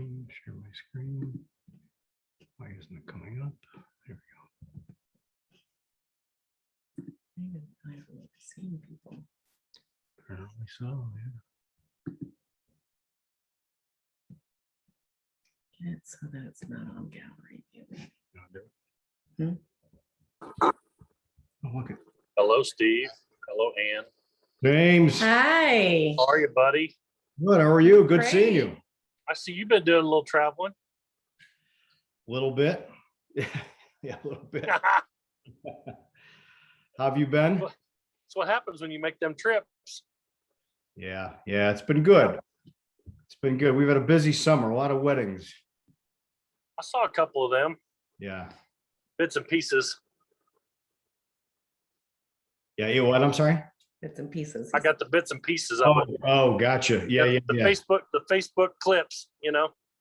Share my screen. Why isn't it coming up? There we go. I don't like seeing people. Apparently so, yeah. Get it so that it's not on gallery view. No, oh, look at Hello, Steve. Hello, Ann. James. Hi. How are you, buddy? Good. How are you? Good seeing you. Great. I see you've been doing a little traveling. Little bit. Yeah, a little bit. How have you been? That's what happens when you make them trips. Yeah, it's been good. It's been good. We've had a busy summer, a lot of weddings. I saw a couple of them, Yeah. bits and pieces. Yeah, you what? I'm sorry? Bits and pieces. I got the bits and pieces of it. Oh, gotcha. Yeah. The Facebook clips,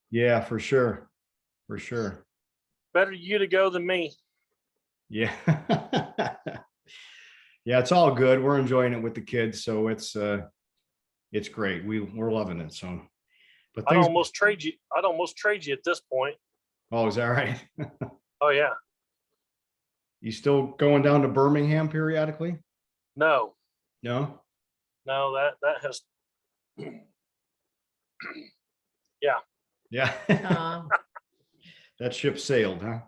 Yeah, for sure. For sure. better you to go than me. Yeah. Yeah, it's all good. We're enjoying it with the kids, so it's great. We're loving it. So, but I'd things. almost trade you at this point. Oh, is that right? Oh yeah. You still going down to Birmingham periodically? No, No. that has Yeah. Aw. That ship sailed, huh?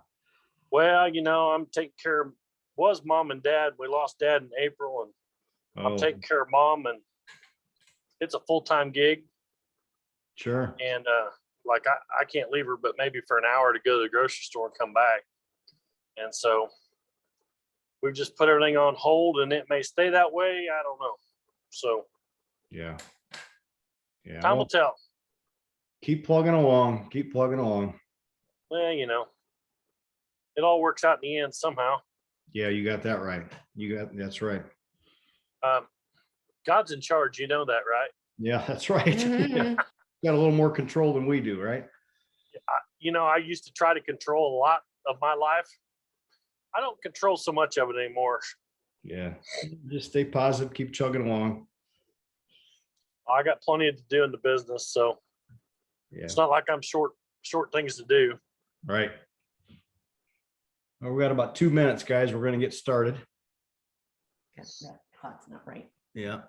well, I'm taking care of was mom and dad. We lost dad in April, and I'm Oh, taking care of mom, and it's a full-time gig. sure. And like I can't leave her but maybe for an hour to go to the grocery store and come back. And so we've just put everything on hold, and it may stay that way. I don't know. So Yeah. Yeah. time Well, will tell. keep plugging along. Keep plugging along. Well, it all works out in the end somehow. Yeah, you got that right. That's right. God's in charge. You know that, right? Yeah, that's right. Mhm. Got a little more control than we do, right? I used to try to control a lot of my life. I don't control so much of it anymore. Yeah. Just stay positive, keep chugging along. I got plenty to do in the business, so Yeah. it's not like I'm short things to do. Right. Well, we got about 2 minutes, guys. We're going to get started. That clock's not right. Yeah.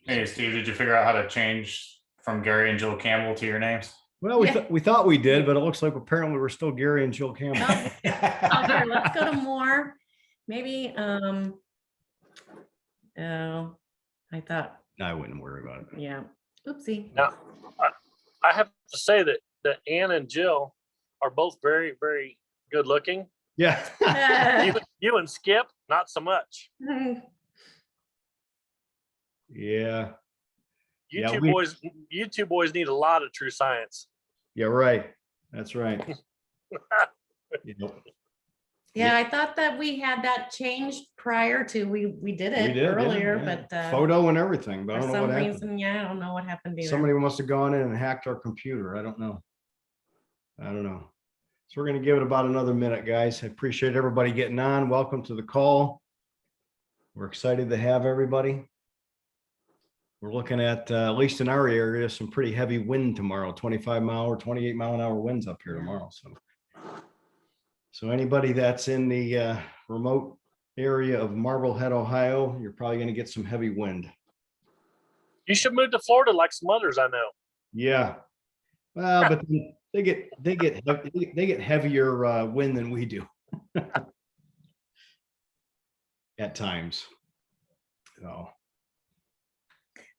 Hey, Steve, did you figure out how to change from Gary and Jill Campbell to your names? Well, Yeah. we thought we did, but it looks like apparently we're still Gary and Jill Campbell. Oh, here, let's go to more. Maybe, oh, I thought, I wouldn't worry about it. yeah, oopsie. Now, I have to say that Ann and Jill are both very, very good looking. Yeah. You and Skip, not so much. Yeah. You Yeah, two boys need a lot of true science. Yeah, right. That's right. Yep. Yeah, I thought that we had that changed prior to, we did it yeah, earlier, yeah. but Photo and everything, but I for don't know some what happened. reason, yeah, I don't know what happened either. Somebody must have gone in and hacked our computer. I don't know. So we're going to give it about another minute, guys. I appreciate everybody getting on. Welcome to the call. We're excited to have everybody. We're looking at least in our area, some pretty heavy wind tomorrow, 25 mile or 28 mile an hour winds up here tomorrow. So anybody that's in the remote area of Marblehead, Ohio, you're probably going to get some heavy wind. You should move to Florida like some others I know. Yeah. Well, but they get heavier wind than we do at times. So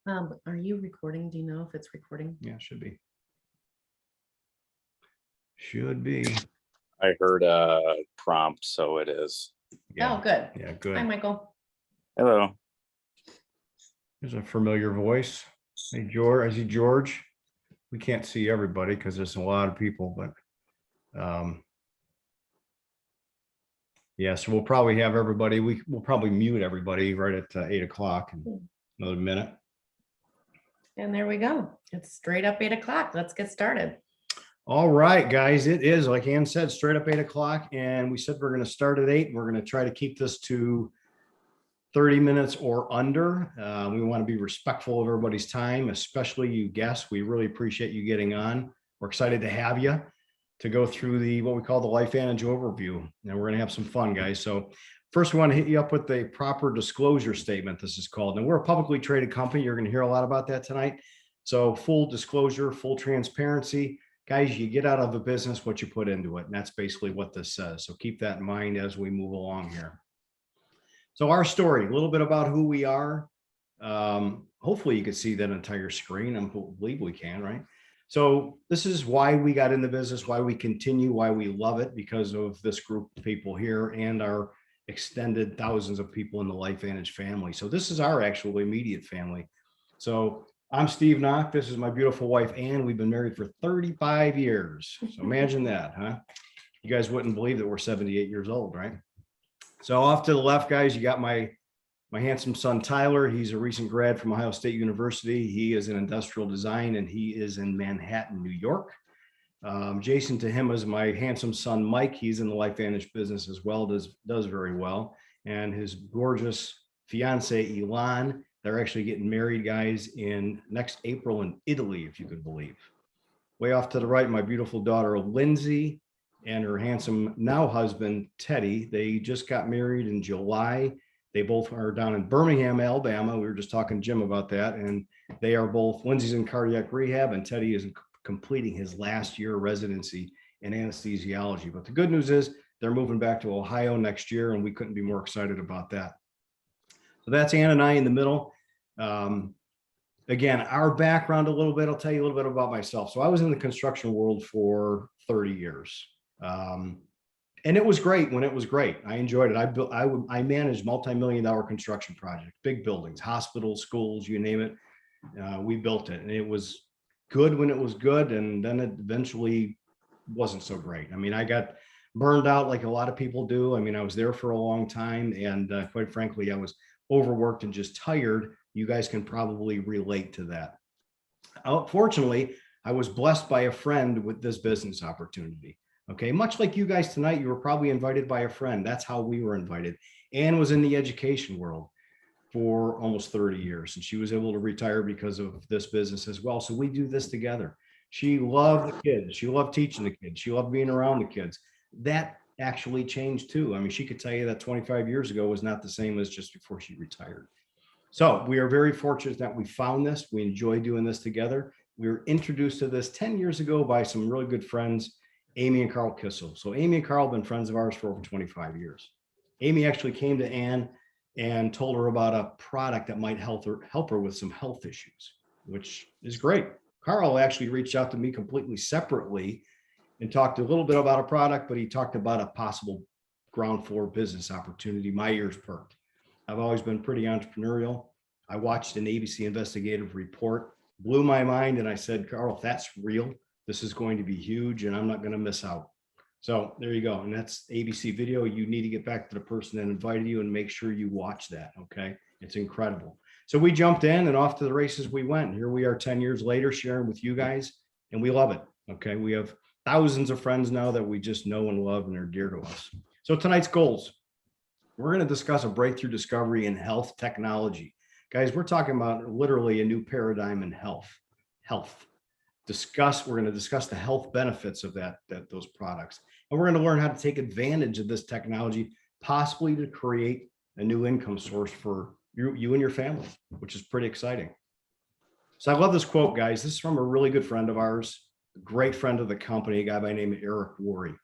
Are you recording? Do you know if it's recording? yeah, should be. Should be. I heard a prompt, so it is. Yeah. Oh, good. Yeah, Hi, good. Michael. Hello. There's a familiar voice. Hey, George. I see George. We can't see everybody because there's a lot of people, but yeah, so we'll probably have everybody. We'll probably mute everybody right at 8 o'clock in another minute. And there we go. It's straight up 8 o'clock. Let's get started. All right, guys, it is, like Ann said, straight up 8 o'clock. And we said we're going to start at 8. We're going to try to keep this to 30 minutes or under. We want to be respectful of everybody's time, especially you guests. We really appreciate you getting on. We're excited to have you to go through the what we call the LifeVantage Overview. And we're going to have some fun, guys. So first, we want to hit you up with the proper disclosure statement, this is called. And we're a publicly traded company. You're going to hear a lot about that tonight. So full disclosure, full transparency. Guys, you get out of a business what you put into it. And that's basically what this says. So keep that in mind as we move along here. So our story, a little bit about who we are. Hopefully you can see that entire screen. I believe we can, right? So this is why we got in the business, why we continue, why we love it, because of this group of people here and our extended thousands of people in the LifeVantage family. So this is our actual immediate family. So I'm Steve Knock. This is my beautiful wife, Ann. We've been married for 35 years. So imagine that, huh? You guys wouldn't believe that we're 78 years old, right? So off to the left, guys, you got my handsome son, Tyler. He's a recent grad from Ohio State University. He is in industrial design and he is in Manhattan, New York. Jason to him is my handsome son, Mike. He's in the LifeVantage business as well, does very well. And his gorgeous fiance, Elon. They're actually getting married, guys, in next April in Italy, if you could believe. Way off to the right, my beautiful daughter, Lindsay, and her handsome now husband, Teddy. They just got married in July. They both are down in Birmingham, Alabama. We were just talking to Jim about that. And they are both, Lindsay's in cardiac rehab and Teddy is completing his last year residency in anesthesiology. But the good news is they're moving back to Ohio next year, and we couldn't be more excited about that. So that's Ann and I in the middle. Again, our background a little bit, I'll tell you a little bit about myself. So I was in the construction world for 30 years. And it was great when it was great. I enjoyed it. I managed multi-million-dollar construction projects, big buildings, hospitals, schools, you name it. We built it, and it was good when it was good. And then it eventually wasn't so great. I mean, I got burned out like a lot of people do. I mean, I was there for a long time, and quite frankly, I was overworked and just tired. You guys can probably relate to that. Fortunately, I was blessed by a friend with this business opportunity. Okay, much like you guys tonight, you were probably invited by a friend. That's how we were invited. Ann was in the education world for almost 30 years, and she was able to retire because of this business as well. So we do this together. She loved the kids. She loved teaching the kids. She loved being around the kids. That actually changed too. I mean, she could tell you that 25 years ago was not the same as just before she retired. So we are very fortunate that we found this. We enjoy doing this together. We were introduced to this 10 years ago by some really good friends, Amy and Carl Kissel. So Amy and Carl have been friends of ours for over 25 years. Amy actually came to Ann and told her about a product that might help her with some health issues, which is great. Carl actually reached out to me completely separately and talked a little bit about a product, but he talked about a possible ground floor business opportunity. My ears perked. I've always been pretty entrepreneurial. I watched an ABC investigative report, blew my mind, and I said, Carl, if that's real, this is going to be huge and I'm not going to miss out. So there you go. And that's ABC video. You need to get back to the person that invited you and make sure you watch that. Okay. It's incredible. So we jumped in and off to the races we went. Here we are 10 years later sharing with you guys, and we love it. Okay. We have thousands of friends now that we just know and love and are dear to us. So tonight's goals, we're going to discuss a breakthrough discovery in health technology. Guys, we're talking about literally a new paradigm in health. We're going to discuss the health benefits of those products. And we're going to learn how to take advantage of this technology, possibly to create a new income source for you and your family, which is pretty exciting. So I love this quote, guys. This is from a really good friend of ours, a great friend of the company, a guy by the name of Eric Worre.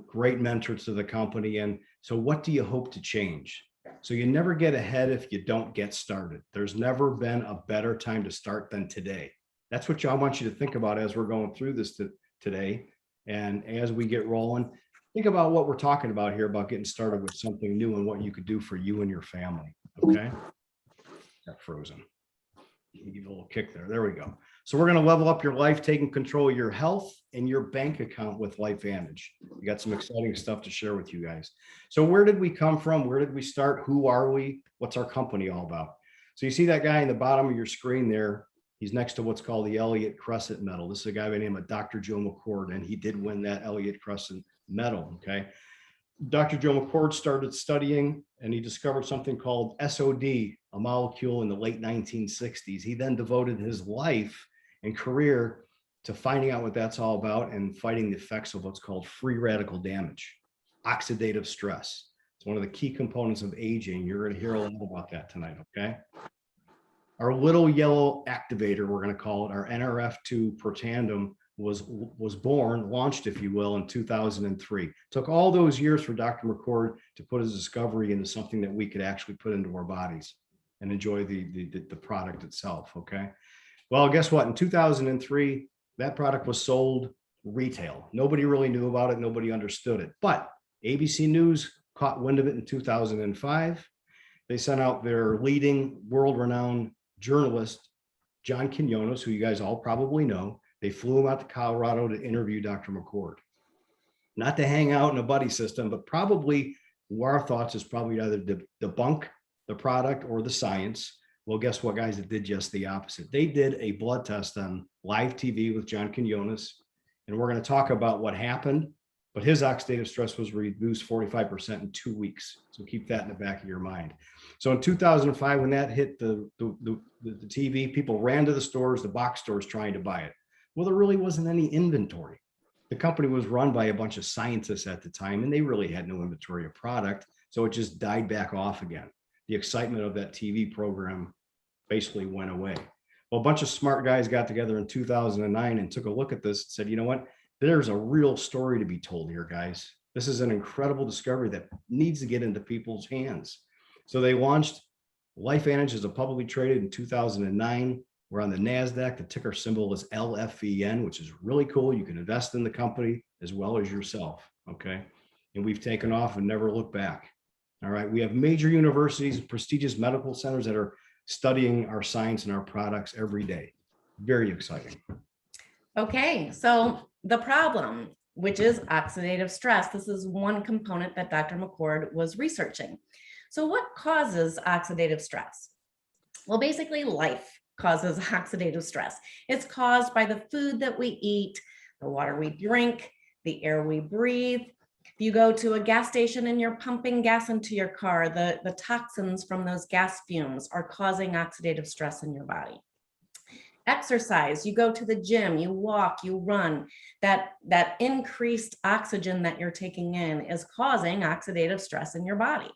Great mentor to the company. And so what do you hope to change? So you never get ahead if you don't get started. There's never been a better time to start than today. That's what I want you to think about as we're going through this today. And as we get rolling, think about what we're talking about here, about getting started with something new and what you could do for you and your family. Okay. Got frozen. Give a little kick there. There we go. So we're going to level up your life, taking control of your health and your bank account with LifeVantage. We got some exciting stuff to share with you guys. So where did we come from? Where did we start? Who are we? What's our company all about? So you see that guy in the bottom of your screen there. He's next to what's called the Elliott Crescent Medal. This is a guy by the name of Dr. Joe McCord, and he did win that Elliott Crescent Medal. Okay. Dr. Joe McCord started studying and he discovered something called SOD, a molecule in the late 1960s. He then devoted his life and career to finding out what that's all about and fighting the effects of what's called free radical damage, oxidative stress. It's one of the key components of aging. You're going to hear a lot about that tonight, okay? Our little yellow activator, we're going to call it, our NRF2 Protandim, was born, launched, if you will, in 2003. Took all those years for Dr. McCord to put his discovery into something that we could actually put into our bodies and enjoy the product itself, okay? Well, guess what? In 2003, that product was sold retail. Nobody really knew about it. Nobody understood it. But ABC News caught wind of it in 2005. They sent out their leading world-renowned journalist, John Quinones, who you guys all probably know. They flew him out to Colorado to interview Dr. McCord. Not to hang out in a buddy system, but probably our thoughts is probably either debunk the product or the science. Well, guess what, guys? It did just the opposite. They did a blood test on live TV with John Quinones, and we're going to talk about what happened, but his oxidative stress was reduced 45% in 2 weeks. So keep that in the back of your mind. So in 2005, when that hit the TV, people ran to the stores, the box stores trying to buy it. Well, there really wasn't any inventory. The company was run by a bunch of scientists at the time, and they really had no inventory of product. So it just died back off again. The excitement of that TV program basically went away. Well, a bunch of smart guys got together in 2009 and took a look at this and said, you know what? There's a real story to be told here, guys. This is an incredible discovery that needs to get into people's hands. So they launched LifeVantage as a publicly traded in 2009. We're on the NASDAQ. The ticker symbol is LFVN, which is really cool. You can invest in the company as well as yourself, okay? And we've taken off and never looked back. All right, we have major universities, prestigious medical centers that are studying our science and our products every day. Very exciting. Okay, so the problem, which is oxidative stress, this is one component that Dr. McCord was researching. So what causes oxidative stress? Well, basically life causes oxidative stress. It's caused by the food that we eat, the water we drink, the air we breathe. If you go to a gas station and you're pumping gas into your car, the toxins from those gas fumes are causing oxidative stress in your body. Exercise, you go to the gym, you walk, you run, that increased oxygen that you're taking in is causing oxidative stress in your body.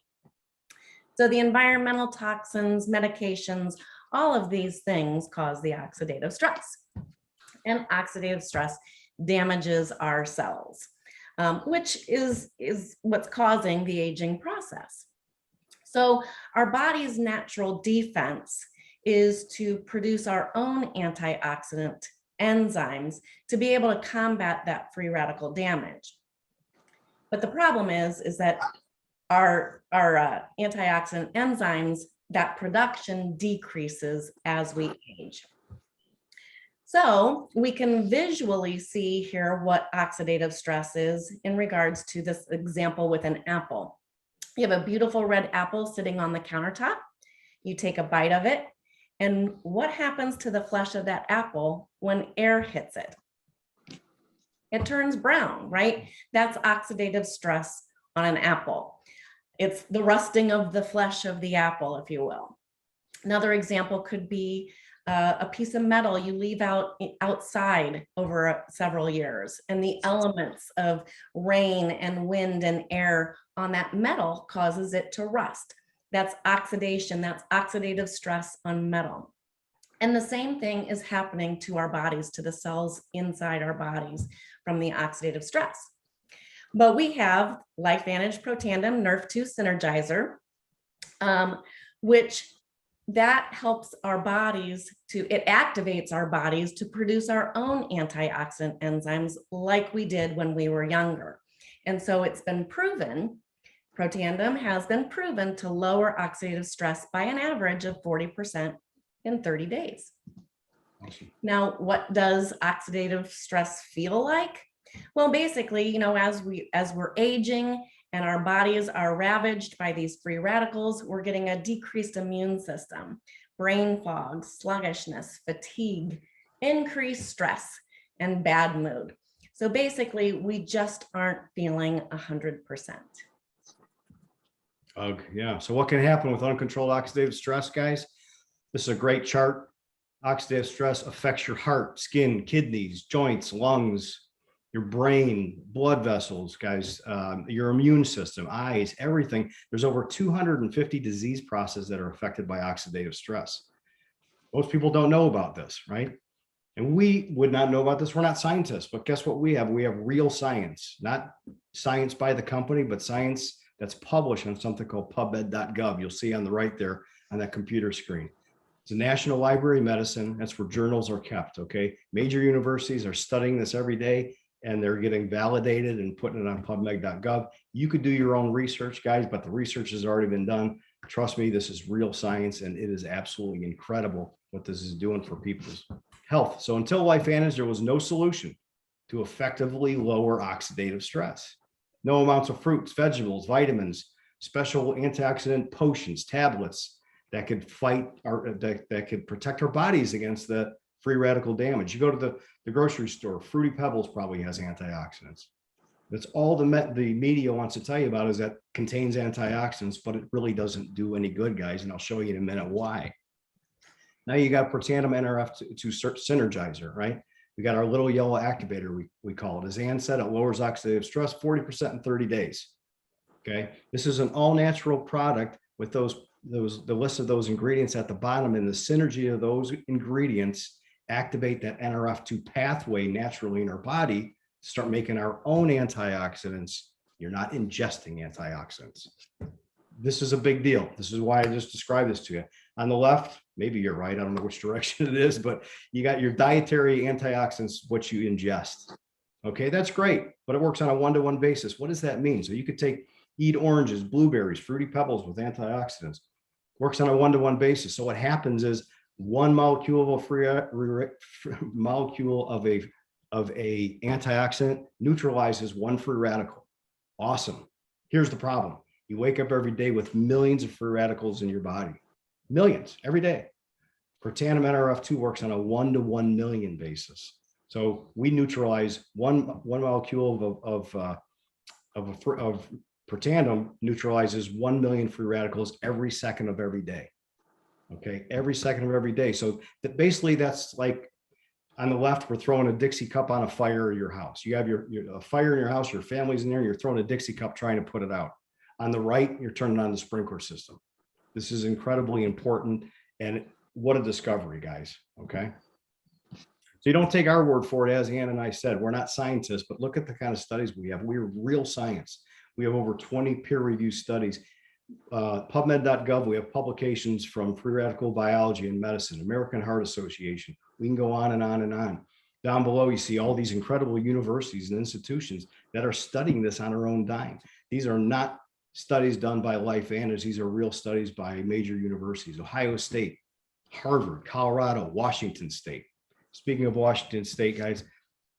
So the environmental toxins, medications, all of these things cause the oxidative stress. And oxidative stress damages our cells, which is what's causing the aging process. So our body's natural defense is to produce our own antioxidant enzymes to be able to combat that free radical damage. But the problem is that our antioxidant enzymes, that production decreases as we age. So we can visually see here what oxidative stress is in regards to this example with an apple. You have a beautiful red apple sitting on the countertop. You take a bite of it, and what happens to the flesh of that apple when air hits it? It turns brown, right? That's oxidative stress on an apple. It's the rusting of the flesh of the apple, if you will. Another example could be a piece of metal you leave outside over several years, and the elements of rain and wind and air on that metal causes it to rust. That's oxidation, that's oxidative stress on metal. And the same thing is happening to our bodies, to the cells inside our bodies from the oxidative stress. But we have LifeVantage Protandim Nerf2 Synergizer, which that helps our bodies it activates our bodies to produce our own antioxidant enzymes like we did when we were younger. And so it's been proven, Protandim has been proven to lower oxidative stress by an average of 40% in 30 days. Awesome. Now, what does oxidative stress feel like? Well, basically, as we're aging and our bodies are ravaged by these free radicals, we're getting a decreased immune system, brain fog, sluggishness, fatigue, increased stress, and bad mood. So basically, we just aren't feeling 100%. Yeah. So what can happen with uncontrolled oxidative stress, guys? This is a great chart. Oxidative stress affects your heart, skin, kidneys, joints, lungs, your brain, blood vessels, guys, your immune system, eyes, everything. There's over 250 disease processes that are affected by oxidative stress. Most people don't know about this, right? And we would not know about this. We're not scientists, but guess what we have? We have real science, not science by the company, but science that's published on something called pubmed.gov. You'll see on the right there on that computer screen. It's a National Library of Medicine. That's where journals are kept, okay? Major universities are studying this every day, and they're getting validated and putting it on pubmed.gov. You could do your own research, guys, but the research has already been done. Trust me, this is real science, and it is absolutely incredible what this is doing for people's health. So until LifeVantage, there was no solution to effectively lower oxidative stress. No amounts of fruits, vegetables, vitamins, special antioxidant potions, tablets that could fight our, that could protect our bodies against the free radical damage. You go to the grocery store, Fruity Pebbles probably has antioxidants. That's all the media wants to tell you about, is that contains antioxidants, but it really doesn't do any good, guys. And I'll show you in a minute why. Now you got Protandim NRF2 Synergizer, right? We got our little yellow activator, we call it. As Ann said, it lowers oxidative stress 40% in 30 days. Okay. This is an all natural product with the list of those ingredients at the bottom, and the synergy of those ingredients activate that NRF2 pathway naturally in our body, start making our own antioxidants. You're not ingesting antioxidants. This is a big deal. This is why I just described this to you. On the left, maybe you're right, I don't know which direction it is, but you got your dietary antioxidants, what you ingest. Okay, that's great, but it works on a one-to-one basis. What does that mean? So you could eat oranges, blueberries, Fruity Pebbles with antioxidants. Works on a one-to-one basis. So what happens is one molecule of a antioxidant neutralizes one free radical. Awesome. Here's the problem. You wake up every day with millions of free radicals in your body. Millions every day. Protandim NRF2 works on a 1 to 1 million basis. So we neutralize one molecule of Protandim neutralizes 1 million free radicals every second of every day. Okay, every second of every day. So that basically that's like, on the left, we're throwing a Dixie cup on a fire in your house. You have a fire in your house, your family's in there, and you're throwing a Dixie cup trying to put it out. On the right, you're turning on the sprinkler system. This is incredibly important, and what a discovery, guys, okay? So you don't take our word for it, as Ann and I said, we're not scientists, but look at the kind of studies we have. We're real science. We have over 20 peer-reviewed studies. PubMed.gov, we have publications from Free Radical Biology and Medicine, American Heart Association. We can go on and on and on. Down below, you see all these incredible universities and institutions that are studying this on their own dime. These are not studies done by LifeVantage. These are real studies by major universities, Ohio State, Harvard, Colorado, Washington State. Speaking of Washington State, guys,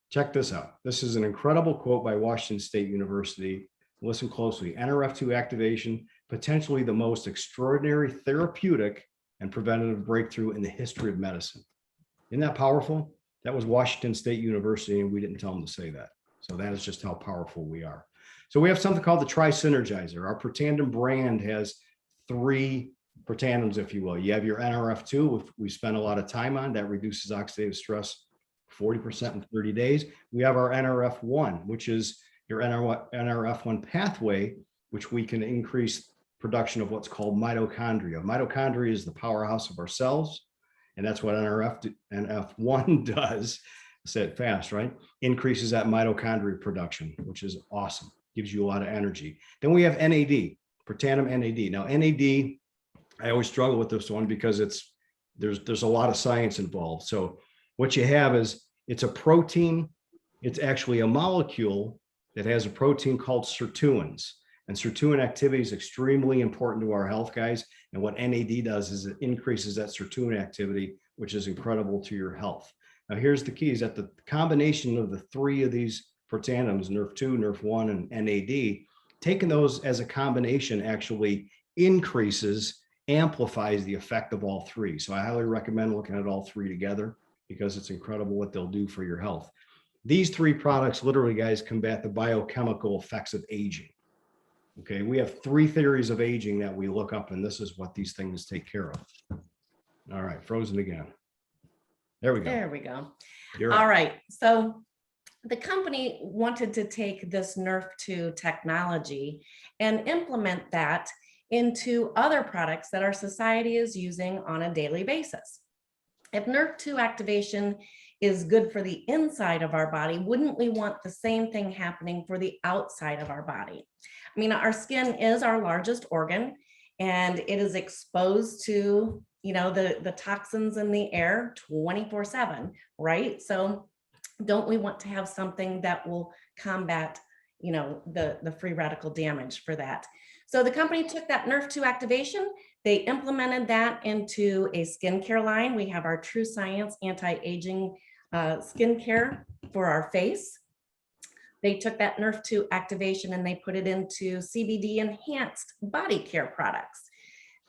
check this out. This is an incredible quote by Washington State University. Listen closely. NRF2 activation, potentially the most extraordinary therapeutic and preventative breakthrough in the history of medicine. Isn't that powerful? That was Washington State University, and we didn't tell them to say that. So that is just how powerful we are. So we have something called the Tri-Synergizer. Our Protandim brand has 3 Protandims, if you will. You have your NRF2, which we spend a lot of time on, that reduces oxidative stress 40% in 30 days. We have our NRF1, which is your NRF1 pathway, which we can increase production of what's called mitochondria. Mitochondria is the powerhouse of our cells, and that's what NRF1 does. Say it fast, right? Increases that mitochondria production, which is awesome. Gives you a lot of energy. Then we have NAD, Protandim NAD. Now NAD, I always struggle with this one because there's a lot of science involved. So what you have is, it's a protein. It's actually a molecule that has a protein called sirtuins. And sirtuin activity is extremely important to our health, guys. And what NAD does is it increases that sirtuin activity, which is incredible to your health. Now, here's the key, is that the combination of the 3 of these Protandims, NRF2, NRF1, and NAD, taking those as a combination actually amplifies the effect of all 3. So I highly recommend looking at all 3 together, because it's incredible what they'll do for your health. These 3 products literally, guys, combat the biochemical effects of aging. Okay, we have 3 theories of aging that we look up, and this is what these things take care of. All right, frozen again. There we go. There we go. You're All up. right. So the company wanted to take this Nerf 2 technology and implement that into other products that our society is using on a daily basis. If Nerf 2 activation is good for the inside of our body, wouldn't we want the same thing happening for the outside of our body? I mean, our skin is our largest organ, and it is exposed to, the toxins in the air 24/7, right? So don't we want to have something that will combat, the free radical damage for that? So the company took that Nerf 2 activation, they implemented that into a skincare line. We have our True Science anti-aging skincare for our face. They took that Nerf 2 activation and they put it into CBD enhanced body care products.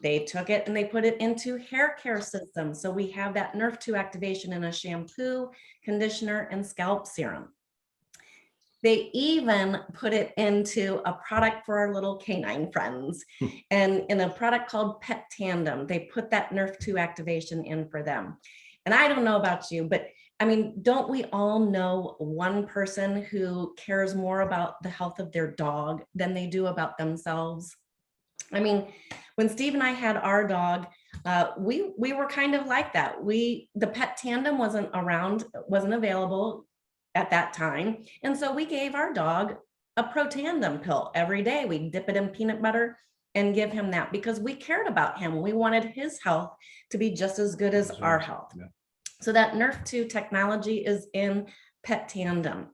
They took it and they put it into hair care systems. So we have that Nerf 2 activation in a shampoo, conditioner, and scalp serum. They even put it into a product for our little canine friends. And in a product called Pet Tandem, they put that Nerf 2 activation in for them. And I don't know about you, but I mean, don't we all know one person who cares more about the health of their dog than they do about themselves? I mean, when Steve and I had our dog, we were kind of like that. The Pet Tandem wasn't available at that time. And so we gave our dog a Pro Tandem pill every day. We dip it in peanut butter and give him that because we cared about him. We wanted his health to be just as good as our health. Yeah. So that Nerf 2 technology is in Pet Tandem.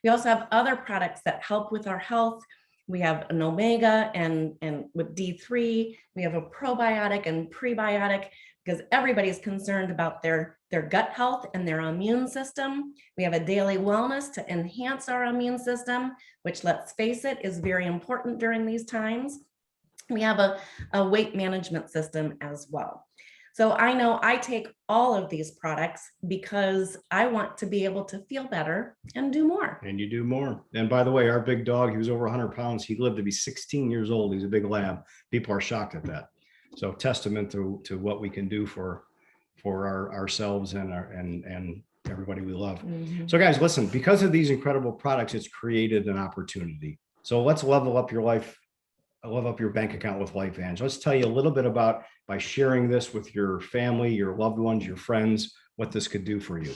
We also have other products that help with our health. We have an omega and with D3, we have a probiotic and prebiotic because everybody's concerned about their gut health and their immune system. We have a daily wellness to enhance our immune system, which, let's face it, is very important during these times. We have a weight management system as well. So I know I take all of these products because I want to be able to feel better and do more. And you do more. And by the way, our big dog, he was over 100 pounds. He lived to be 16 years old. He's a big lab. People are shocked at that. So testament to what we can do for ourselves and everybody we love. Mhm. So guys, listen, because of these incredible products, it's created an opportunity. So let's level up your life, level up your bank account with LifeVantage. Let's tell you a little bit about, by sharing this with your family, your loved ones, your friends, what this could do for you.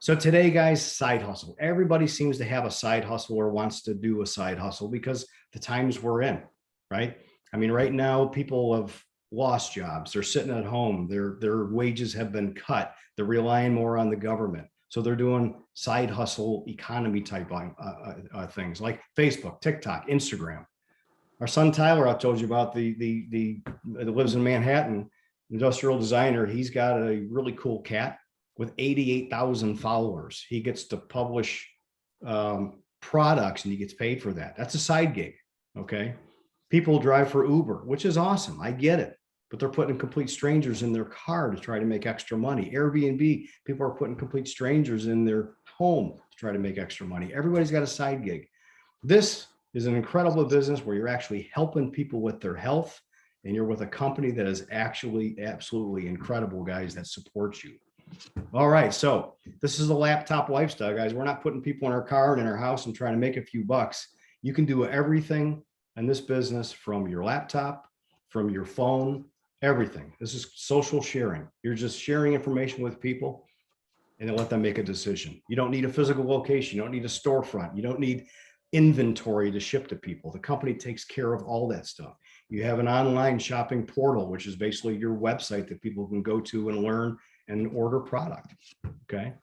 So today, guys, side hustle. Everybody seems to have a side hustle or wants to do a side hustle because the times we're in, right? I mean, right now, people have lost jobs. They're sitting at home. Their wages have been cut. They're relying more on the government. So they're doing side hustle economy type things like Facebook, TikTok, Instagram. Our son Tyler, I told you about, that lives in Manhattan, industrial designer. He's got a really cool cat with 88,000 followers. He gets to publish products and he gets paid for that. That's a side gig. Okay. People drive for Uber, which is awesome. I get it, but they're putting complete strangers in their car to try to make extra money. Airbnb, people are putting complete strangers in their home to try to make extra money. Everybody's got a side gig. This is an incredible business where you're actually helping people with their health, and you're with a company that is actually absolutely incredible, guys, that supports you. All right, so this is a laptop lifestyle, guys. We're not putting people in our car and in our house and trying to make a few bucks. You can do everything in this business from your laptop, from your phone, everything. This is social sharing. You're just sharing information with people and then let them make a decision. You don't need a physical location. You don't need a storefront. You don't need inventory to ship to people. The company takes care of all that stuff. You have an online shopping portal, which is basically your website that people can go to and learn and order product. Okay.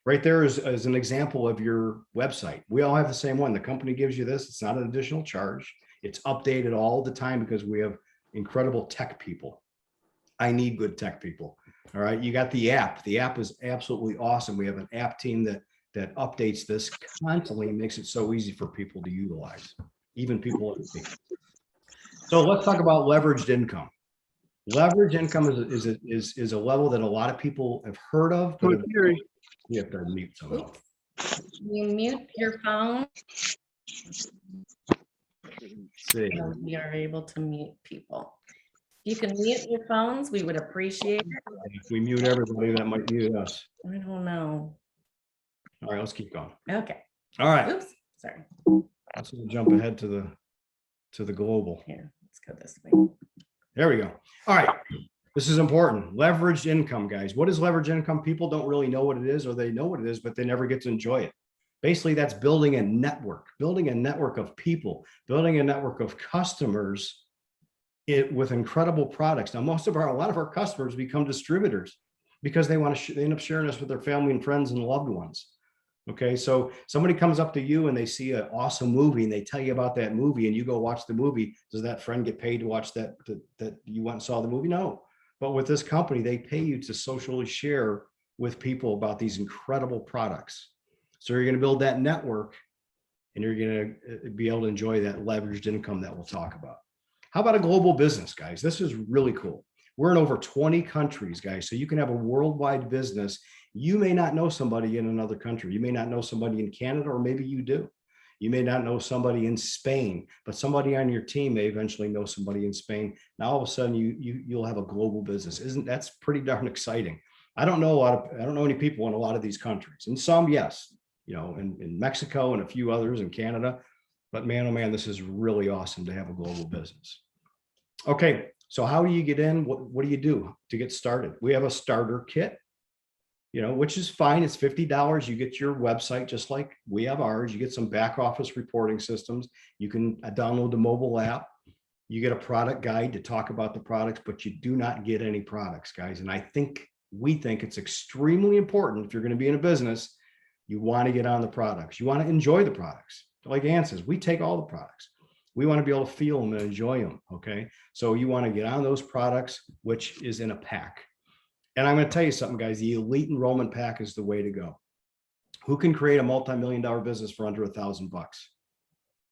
Right there is an example of your website. We all have the same one. The company gives you this. It's not an additional charge. It's updated all the time because we have incredible tech people. I need good tech people. All right. You got the app. The app is absolutely awesome. We have an app team that updates this constantly and makes it so easy for people to utilize, even people like me. So let's talk about leveraged income. Leveraged income is a level that a lot of people have heard of, but you have to mute somehow. You mute your phone. See. We are able to mute people. You can mute your phones. We would appreciate it. If we mute everybody, that might mute us. I don't know. All right, let's keep going. Okay. All right, Oops. Sorry. let's jump ahead to the global. Here, let's go this way. There we go. All right. This is important. Leveraged income, guys. What is leveraged income? People don't really know what it is, or they know what it is, but they never get to enjoy it. Basically, that's building a network of people, building a network of customers with incredible products. Now, a lot of our customers become distributors because they want to, they end up sharing us with their family and friends and loved ones. Okay, so somebody comes up to you and they see an awesome movie and they tell you about that movie and you go watch the movie. Does that friend get paid to watch that you went and saw the movie? No. But with this company, they pay you to socially share with people about these incredible products. So you're going to build that network and you're going to be able to enjoy that leveraged income that we'll talk about. How about a global business, guys? This is really cool. We're in over 20 countries, guys. So you can have a worldwide business. You may not know somebody in another country. You may not know somebody in Canada, or maybe you do. You may not know somebody in Spain, but somebody on your team may eventually know somebody in Spain. Now all of a sudden you'll have a global business. That's pretty darn exciting. I don't know any people in a lot of these countries, and some, yes, in Mexico and a few others in Canada, but man, oh man, this is really awesome to have a global business. Okay, so how do you get in? What do you do to get started? We have a starter kit, which is fine. It's $50. You get your website just like we have ours. You get some back office reporting systems. You can download the mobile app. You get a product guide to talk about the products, but you do not get any products, guys. And we think it's extremely important if you're going to be in a business, you want to get on the products. You want to enjoy the products. Like Ann says, we take all the products. We want to be able to feel them and enjoy them. Okay. So you want to get on those products, which is in a pack. And I'm going to tell you something, guys, the elite enrollment pack is the way to go. Who can create a multi-million-dollar business for under $1,000?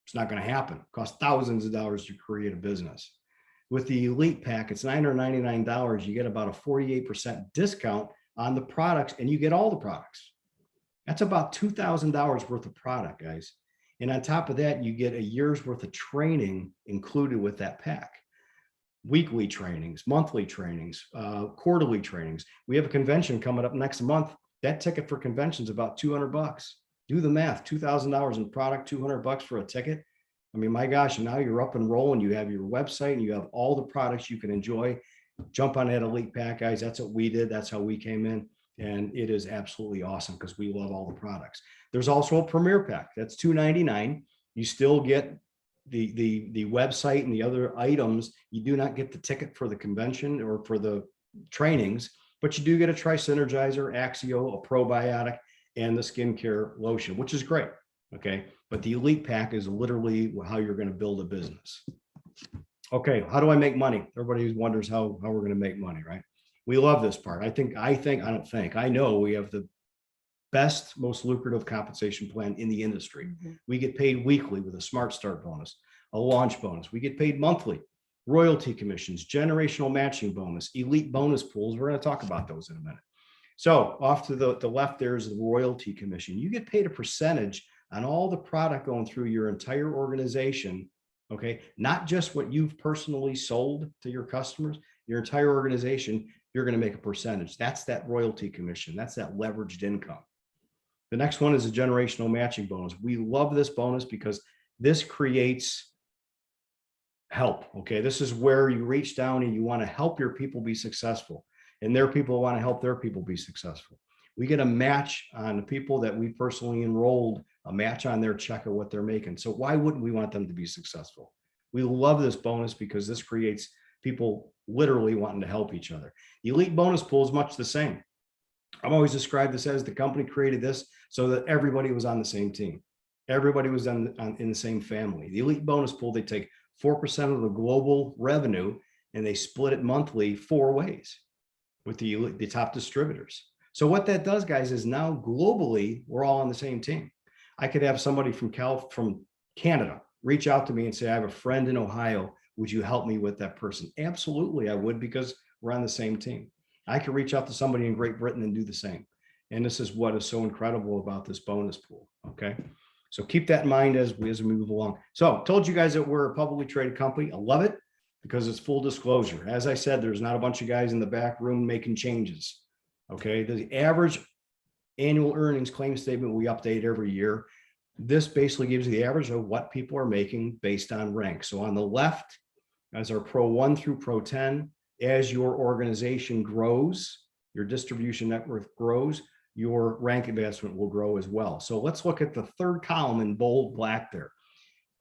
It's not going to happen. It costs thousands of dollars to create a business. With the elite pack, it's $999. You get about a 48% discount on the products, and you get all the products. That's about $2,000 worth of product, guys. And on top of that, you get a year's worth of training included with that pack. Weekly trainings, monthly trainings, quarterly trainings. We have a convention coming up next month. That ticket for convention is about $200. Do the math, $2,000 in product, $200 for a ticket. I mean, my gosh, and now you're up and rolling. You have your website and you have all the products you can enjoy. Jump on that elite pack, guys. That's what we did. That's how we came in. And it is absolutely awesome because we love all the products. There's also a premier pack. That's $299. You still get the website and the other items. You do not get the ticket for the convention or for the trainings, but you do get a Tri-Synergizer, Axio, a probiotic, and the skincare lotion, which is great. Okay. But the elite pack is literally how you're going to build a business. Okay. How do I make money? Everybody wonders how we're going to make money, right? We love this part. I know we have the best, most lucrative compensation plan in the industry. Mm-hmm. We get paid weekly with a Smart Start bonus, a launch bonus. We get paid monthly, royalty commissions, generational matching bonus, elite bonus pools. We're going to talk about those in a minute. So off to the left, there's the royalty commission. You get paid a percentage on all the product going through your entire organization. Okay. Not just what you've personally sold to your customers, your entire organization, you're going to make a percentage. That's that royalty commission. That's that leveraged income. The next one is a generational matching bonus. We love this bonus because this creates help. Okay. This is where you reach down and you want to help your people be successful, and their people want to help their people be successful. We get a match on the people that we personally enrolled, a match on their check of what they're making. So why wouldn't we want them to be successful? We love this bonus because this creates people literally wanting to help each other. The elite bonus pool is much the same. I've always described this as the company created this so that everybody was on the same team. Everybody was in the same family. The elite bonus pool, they take 4% of the global revenue and they split it monthly 4 ways with the top distributors. So what that does, guys, is now globally, we're all on the same team. I could have somebody from Canada reach out to me and say, I have a friend in Ohio. Would you help me with that person? Absolutely, I would, because we're on the same team. I could reach out to somebody in Great Britain and do the same. And this is what is so incredible about this bonus pool. Okay. So keep that in mind as we move along. So I told you guys that we're a publicly traded company. I love it. because it's full disclosure. As I said, there's not a bunch of guys in the back room making changes. Okay, the average annual earnings claim statement we update every year. This basically gives you the average of what people are making based on rank. So on the left, as our Pro 1 through Pro 10, as your organization grows, your distribution network grows, your rank advancement will grow as well. So let's look at the third column in bold black there.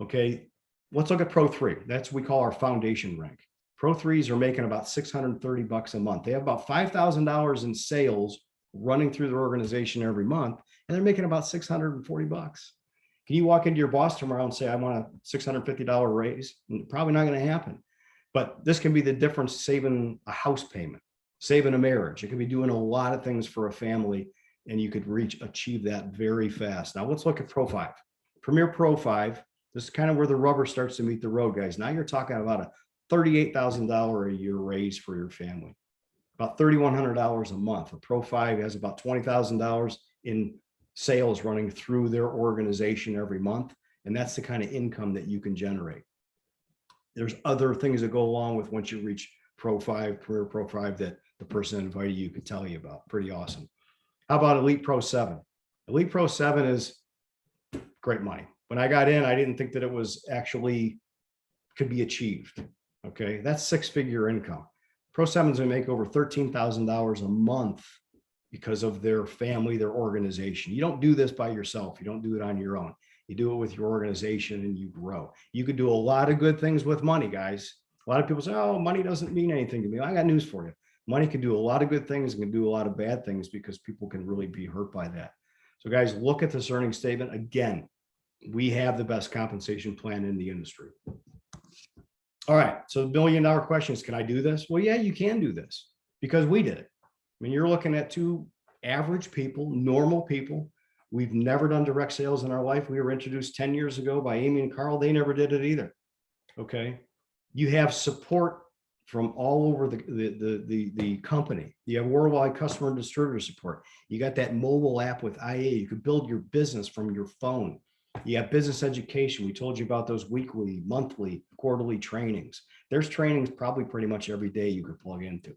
Okay, let's look at Pro 3. That's what we call our foundation rank. Pro 3s are making about $630 a month. They have about $5,000 in sales running through their organization every month, and they're making about $640. Can you walk into your boss tomorrow and say, I want a $650 raise? Probably not going to happen. But this can be the difference, saving a house payment, saving a marriage. It could be doing a lot of things for a family, and you could achieve that very fast. Now let's look at Pro 5. Premier Pro 5, this is kind of where the rubber starts to meet the road, guys. Now you're talking about a $38,000 a year raise for your family, about $3,100 a month. A Pro 5 has about $20,000 in sales running through their organization every month. And that's the kind of income that you can generate. There's other things that go along with once you reach Pro 5, Career Pro 5 that the person that invited you could tell you about. Pretty awesome. How about Elite Pro 7? Elite Pro 7 is great money. When I got in, I didn't think that it was actually could be achieved. Okay, that's six-figure income. Pro 7s will make over $13,000 a month because of their family, their organization. You don't do this by yourself. You don't do it on your own. You do it with your organization and you grow. You could do a lot of good things with money, guys. A lot of people say, oh, money doesn't mean anything to me. I got news for you. Money can do a lot of good things and can do a lot of bad things because people can really be hurt by that. So guys, look at this earnings statement. Again, we have the best compensation plan in the industry. All right, so the billion-dollar question is, can I do this? Well, yeah, you can do this because we did it. I mean, you're looking at two average people, normal people. We've never done direct sales in our life. We were introduced 10 years ago by Amy and Carl. They never did it either. Okay. You have support from all over the company. You have worldwide customer and distributor support. You got that mobile app with IA. You could build your business from your phone. You have business education. We told you about those weekly, monthly, quarterly trainings. There's trainings probably pretty much every day you could plug into.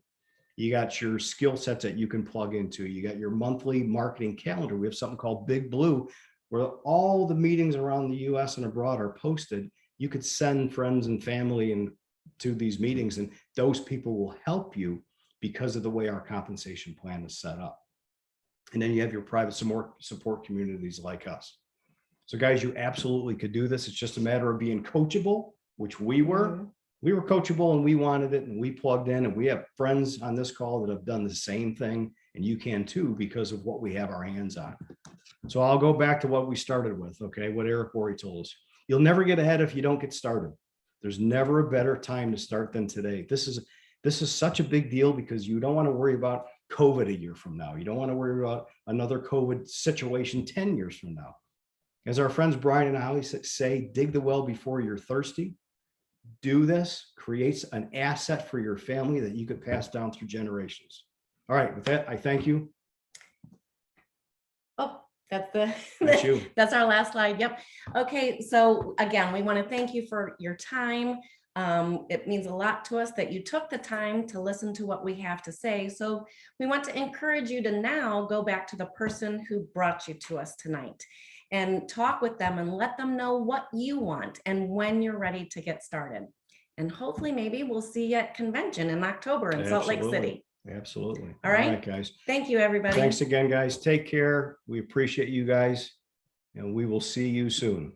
You got your skill sets that you can plug into. You got your monthly marketing calendar. We have something called Big Blue, where all the meetings around the US and abroad are posted. You could send friends and family and to these meetings, and those people will help you because of the way our compensation plan is set up. And then you have your private support communities like us. So guys, you absolutely could do this. It's just a matter of being coachable, which we were. Mm-hmm. We were coachable and we wanted it and we plugged in, and we have friends on this call that have done the same thing, and you can too because of what we have our hands on. So I'll go back to what we started with, okay, what Eric Worre told us. You'll never get ahead if you don't get started. There's never a better time to start than today. This is such a big deal because you don't want to worry about COVID a year from now. You don't want to worry about another COVID situation 10 years from now. As our friends Brian and Holly say, dig the well before you're thirsty. Do this, creates an asset for your family that you could pass down through generations. All right, with that, I thank you. Oh, that's you. That's our last slide. Yep. Okay. So again, we want to thank you for your time. It means a lot to us that you took the time to listen to what we have to say. So we want to encourage you to now go back to the person who brought you to us tonight and talk with them and let them know what you want and when you're ready to get started. And hopefully maybe we'll see you at convention in October in Salt Lake City. Absolutely. All right, guys. Thank you, everybody. Thanks again, guys. Take care. We appreciate you guys, and we will see you soon.